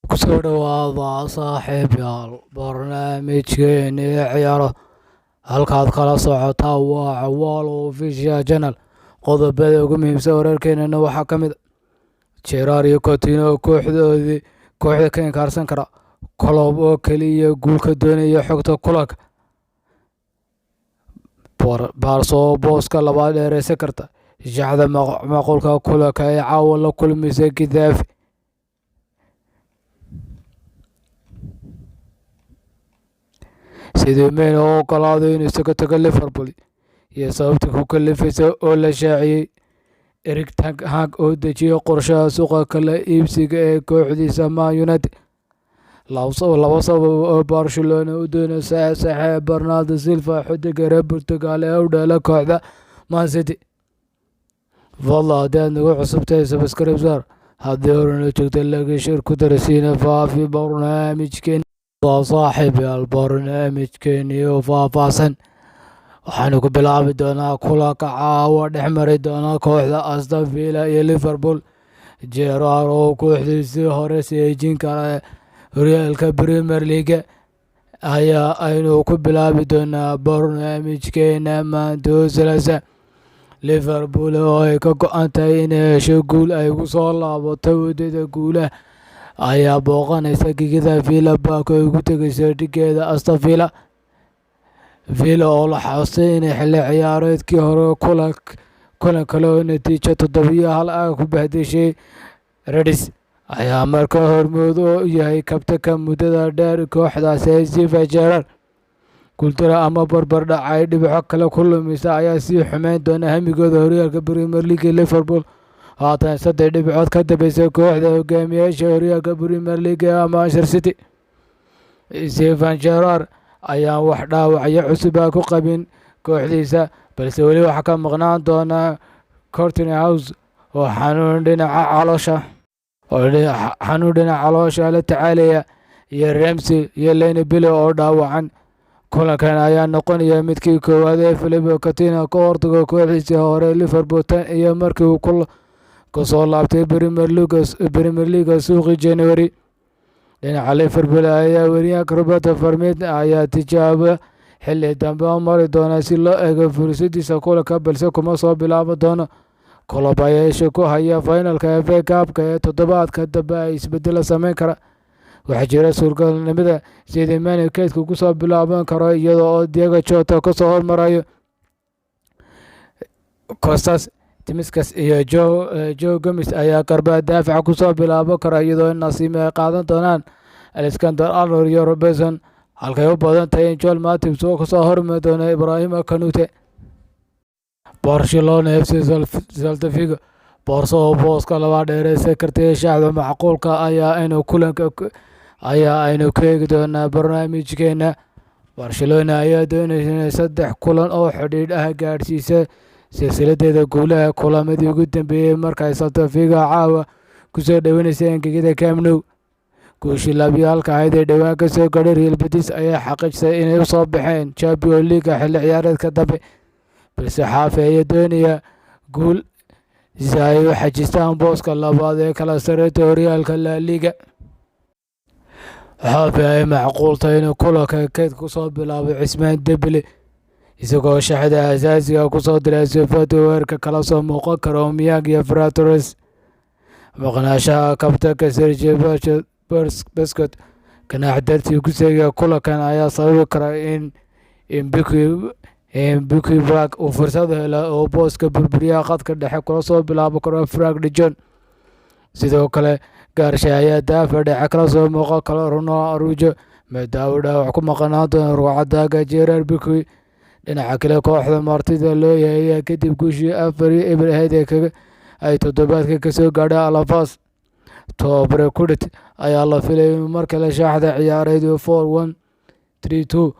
kusoo dhawaada saaxiibayaal barnaamijkeeni ciyaaro halkaad kala socotaa waa Cawaal Official Channel. qodobada ugu muhiimsan wararkeenana waxaa ka mid Gerrard iyo Coutinho kooxda ka inkaarsan kara Klopp oo kaliya guulka doonaya xogta kulanka Barca booska labaad dheereysan karta shaxda macquulka kulanka ee caawa la kulmaysa Getafe. sidii Mane oo ogolaaday inuu isaga tago Liverpool iyo sababta ku kalifaysa oo la shaaciyey. Erik ten Hag oo dejiyay qorshaha suuqa kala iibsiga ee kooxdiisa Man United. laba sabab oo Barcelona u doonaysa saxiix Bernardo Silva xiddiga reer Portugal ee u dhalay kooxda Man City. Fadlan haddii aad nagu cusubtahay subscribe saar haddii horena joogta laga shir ku darasiina faafi barnaamijkeena saaxiibayaal barnaamijkeeni oo faahfaahsan. waxaanu ku bilaabi doonaa kulanka caawa dhex mari doona kooxda Aston Villa iyo Liverpool. Gerrard oo kooxdiisii hore siejin kara horyaalka Premier League ayaa aynu ku bilaabi doonaa barnaamijkeena maanta Salasa. Liverpool oo ay ka go-an tahay inay hesho guul ay ku soo laabato waddada guulaha ayaa booqanaysa gegida Villa Park oo ugu tegaysa dhigeeda Aston Villa. Villa oo la xasuustay inay xilli ciyaareedkii hore kulan kale oo natiijo 7-1 ku bahdishay Reds ayaa markaa hormood u yahay kabtanka muddada dheer kooxdaasi Steven Gerrard. Guultara ama barbardhac ay dhibco kale ku lumaysa ayaa sii xumeyn doona hamigooda horyaalka Premier League. Liverpool haatan 3 dhibcood ka dambaysa kooxda hogaamiyayaasha horyaalka Premier League ee Manchester City. Steven Gerrard ayaan wax dhaawacyo cusub ku qabin kooxdiisa, balse weli waxaa ka maqnaan doona Coutinho oo xanuun dhinaca caloosha la tacaalaya iyo Ramsey iyo Lane Belly oo dhaawacan. kulankan ayaa noqonaya midkii koowaad ee Philippe Coutinho ka hortago kooxdiisii hore Liverpool tan iyo markii uu ku soo laabtay Premier League suuqii January. dhinaca Liverpool ayaa weriyaanka Roberto Firmino ayaa tijaabo xilli dambe u mari doona si loo eego fursadiisa kulanka, balse kuma soo bilaaban doono. Klopp ayaa isha ku haya finalka FA Cup-ka ee toddobaadka dambe ay isbedelo sameyn kara. waxaa jira suurtagalnimada sidii Mane keedka ku soo bilaaban karo iyada oo Diego Jota ka soo hormarayo Costas Tsimikas iyo Joe Gomez ayaa garba daafaca ku soo bilaaban kara iyadoo nasiime ay qaadan doonaan Alexander-Arnold iyo Robertson, halkay u badan tahay in Joel Matip oo ka soo hormari doono Ibrahima Kanute. Barcelona FC Celta Vigo Barca oo booska labaad dheereysan kartay shaxda macquulka ayaa aynu ku eegi doonaa barnaamijkeena. Barcelona ayaa doonaysa inay 3 kulan oo xidhiidh ah gaadhsiisa silsiladeeda guulaha kulamadii ugu dambeeyey markay Celta Vigo caawa ku soo dhaweynaysay gegida Camp Nou. guushii labyaalka ahayd ee dhowaan ka soo gaadhay Real Betis ayaa xaqiijisay inay u soo baxeen Champions League xilli ciyaareedka dambe, balse Xavi ayaa doonaya guul si ay u xajistaan booska labaad ee kala sarreynta horyaalka La Liga. Xavi ay macquul tahay inuu kulanka keed ku soo bilaabo Ousmane Dembele isagoo shaxda asaasiga ku soo diray sifada weerarka kala soo muuqan kara Aubameyang iyo Ferran Torres. maqnaanshaha kabtanka Sergio Busquets ganaax dartii ku seegaya kulankan ayaa sababi kara in Bukayo Saka uu fursad helo oo booska burburiyaha khadka dhexe kula soo bilaaban karo Frank de Jong. sidoo kale Garcia ayaa daafac dhexe kala soo muuqan kara Ronaldo Araujo maadaama dhaawac ku maqnaan doona ruucadaaga Gerrard Piqué. dhinaca kale kooxda martida loo yahay kadib guushii 4-0 ahayd ay toddobaadka ka soo gaadhay Alaves. Tobabare Kudus ayaa la filay inuu mar kale shaxda ciyaareed 4-1-3-2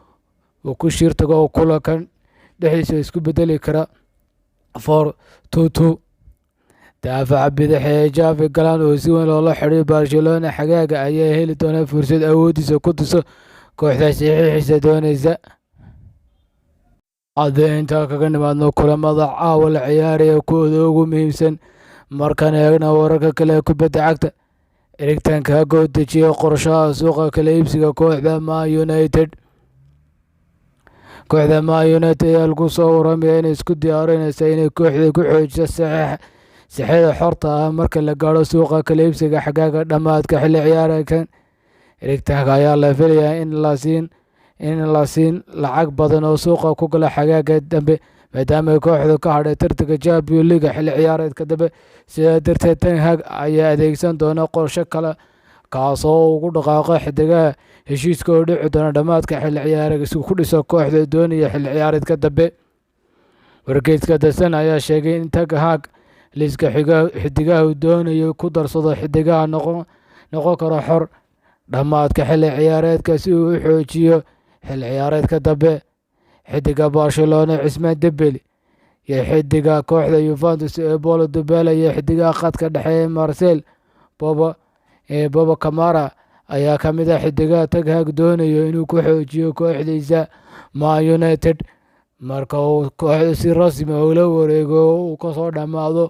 uu ku shirtago kulankan dhexdiisa isku bedeli kara 4-2-2. daafaca bidix ee Javi Galán oo si weyn loola xidhiidhay Barcelona xagaaga ayaa heli doona fursad awoodiisa ku tuso kooxda saxiixiisa doonaysa. haddii intaa kaga nimaadno kulamada caawa la ciyaaraya kuwooda ugu muhiimsan markaan eegna wararka kale ee kubadda cagta. Erik ten Hag oo dejiyay qorshaha suuqa kala iibsiga kooxda Man United. Kooxda Man United ayaa lagu soo waramaya inay isku diyaarinayso inay kooxda ku xoojiso saxiixa xorta ah marka la gaaro suuqa kala iibsiga xagaaga dhammaadka xilli ciyaareedkan. Erik ten Hag ayaa la filayaa in la siin lacag badan oo suuqa ku gala xagaaga dambe maadaama kooxdu ka hadhay tartanka Champions League xilli ciyaareedka dambe. Sidaa darteed ten Hag ayaa adeegsan doona qorshe kale kaasoo ugu dhaqaaqo xidigaha heshiiska oo dhici doona dhammaadka xilli ciyaareedka ku dhiso kooxda doonaya xilli ciyaareedka dambe. Wargeyska The Sun ayaa sheegay in ten Hag liiska xidigaha uu doonayo ku darsado xidigaha noqon karo xor dhammaadka xilli ciyaareedka si uu u xoojiyo xilli ciyaareedka dambe. Xidiga Barcelona Ousmane Dembele iyo xidiga kooxda Juventus ee Paulo Dybala iyo xidiga khadka dhexe Marcel Bobo Camara ayaa ka mid ah xidigaha ten Hag doonayo inuu ku xoojiyo kooxdiisa Man United marka uu kooxda si rasmi ah ula wareego uu kasoo dhammaado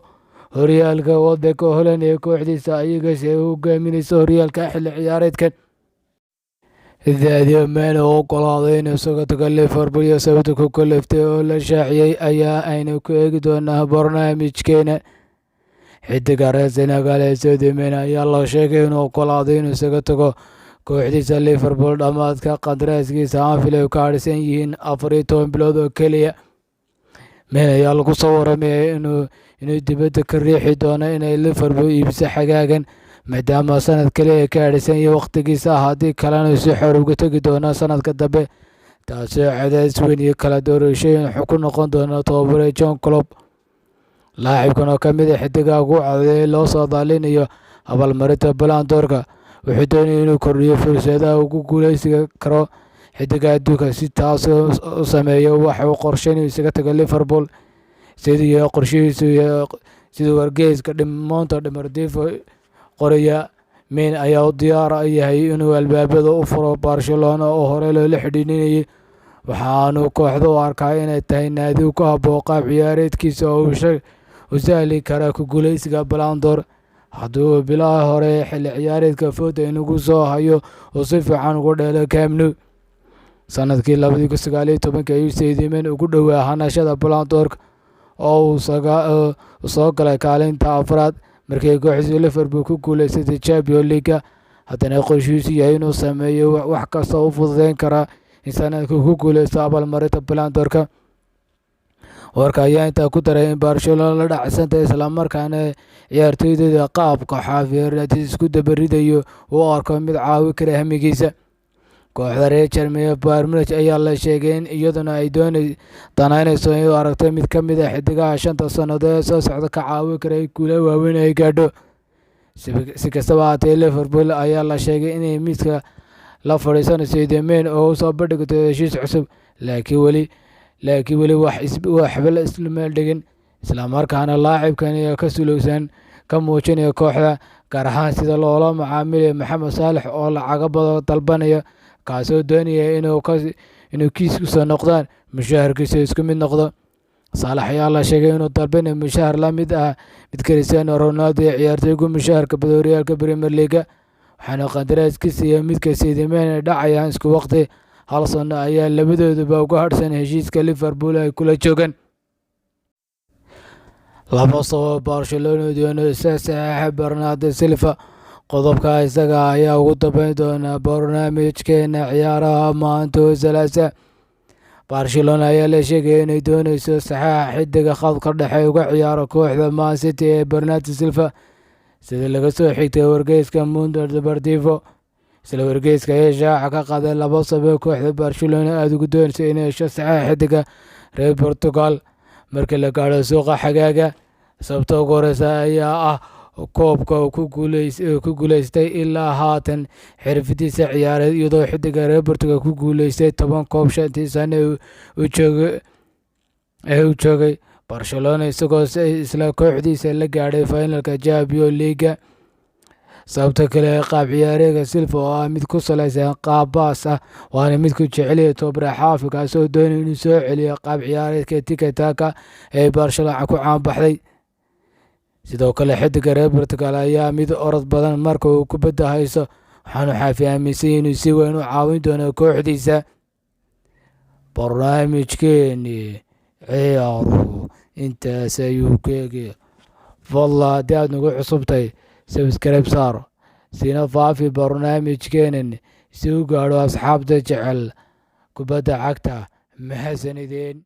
horyaalka wadanka Holland ee kooxdiisa iyagase ay hogaaminayso horyaalka xilli ciyaareedkan. Sadio Mane oo oggolaaday inuu isaga tago Liverpool iyo sababta ku kaliftay oo la shaaciyay ayaa aynu ku eegi doonaa barnaamijkeena. Xidiga reer Senegal ee Sadio Mane ayaa la sheegay inuu oggolaaday inuu isaga tago kooxdiisa Liverpool dhammaadka qandaraaskiisa Anfield ay ka hadhsan yihiin 14 bilood oo keliya. Mane ayaa lagu soo waramaya inuu dibadda ka riixi doono inay Liverpool iibso xagaagan maadaama sanad kale ka hadhsan yahay waqtigiisa haddii kalena si xor uga tegi doona sanadka dambe taasoo cadaadis weyn iyo kala doorashooyin ku noqon doona tababare John Klopp. Laacibkan oo ka mid ah xidigaha ugu caaday loo soo daalinayo abaalmarinta Ballon d'Or-ka wuxuu doonayay inuu kordhiyo fursadaha ugu guuleysan karo xidiga adduunka si taas u sameeyo waxa uu qorsheynaya isaga tago Liverpool sidii qorshihiisu sidii wargeyska Monta Deportivo qoraya. Mane ayaa u diyaar yahay inuu albaabada u furo Barcelona oo hore loola xidhiidhinayay waxaanu kooxdu u arkaa inay tahay naadi ku habboon qaab ciyaareedkiisa oo u sahli kara ku guuleysiga Ballon d'Or hadduu bilaha hore xilli ciyaareedka fooda inagu soo hayo oo si fiican ugu dheelo Camp Nou. Sanadkii 2019 ayuu Sadio Mane ugu dhowaa hanashada Ballon d'Or oo uu soo galay kaalinta afraad markii kooxdiisa Liverpool ku guuleysatay Champions League. haddana qorshihiisu yahay inuu sameeyo wax kasta u fududeyn kara in sanadku ku guuleysto abaalmarinta Ballon d'Or-ka. Warka ayaa intaa ku daray in Barcelona la dhacsantay islamarkaana ciyaartoydooda qaabka xafiirnad isku dabaridayo uu arko mid caawi kara hamigiisa. Kooxda reer Germany Bayern Munich ayaa la sheegay in iyaduna ay danaynayso inuu aragto mid ka mid ah xidigaha 5 sannadood ee soo socda ka caawi kara guulo waaweyn ay gaadho. Si kastaba haatee Liverpool ayaa la sheegay inay miiska la fadhiisanayso Sadio Mane oo soo bandhigto heshiis cusub laakiin weli waxba la isla meel dhigin islamarkaana laacibkan ayaa ka sulowsan ka muujinaya kooxda gaar ahaan sida loola macaamilayo Mohamed Salah oo lacago badan dalbanaya kaasoo doonaya inuu kiis kusoo noqdaan mushaharkiisa isku mid noqdo. Salah ayaa la sheegay inuu dalbanayo mushahar la mid ah mid Cristiano Ronaldo ee ciyaartoyga mushaharka horyaalka Premier League waxaana qandaraaskiisa iyo midka Sadio Mane dhacayaan isku waqti. hal sano ayaa labadooduba uga hadhsan heshiiska Liverpool ay kula joogaan. laba sabab Barcelona doonaysa saxiixa Bernardo Silva qodobka isaga ayaa ugu dambeyn doona barnaamijkeena ciyaaraha maanta oo Salaasa. Barcelona ayaa la sheegay inay doonayso saxiixa xidiga khadka dhexe uga ciyaara kooxda Man City ee Bernardo Silva sida laga soo xigtay wargeyska Mundo Deportivo. isla wargeyska ayaa shaaca ka qaaday laba sabab kooxda Barcelona aad ugu doonayso inay hesho saxiixa xidiga reer Portugal marka la gaadho suuqa xagaaga. sababta ugu horeysa ayaa ah koobka uu ku guuleystay ilaa haatan xirfadiisa ciyaareed iyadoo xidiga reer Portugal ku guuleystay 10 koob 5 sano uu joogay Barcelona isagoo isla kooxdiisa la gaadhay finalka Champions League. sababta kale qaab ciyaareedka Silva oo ah mid ku saleysan qaab baas ah waana mid ku jecel tababare Xavi kaasoo doonaya inuu soo celiyo qaab ciyaareedka tiki-taka ee Barcelona ku caan baxday. sidoo kale xidiga reer Portugal ayaa mid orod badan marka uu kubadda hayso, waxaanu Xavi aaminsan inuu si weyn u caawin doono kooxdiisa. barnaamijkeeni ciyaaruhu intaas ayuu ka eegaya. Fadlan haddii aad nagu cusubtahay subscribe saar, sina faafi barnaamijkeenan si uu gaadho asxaabta jecel kubadda cagta. Mahadsanideen.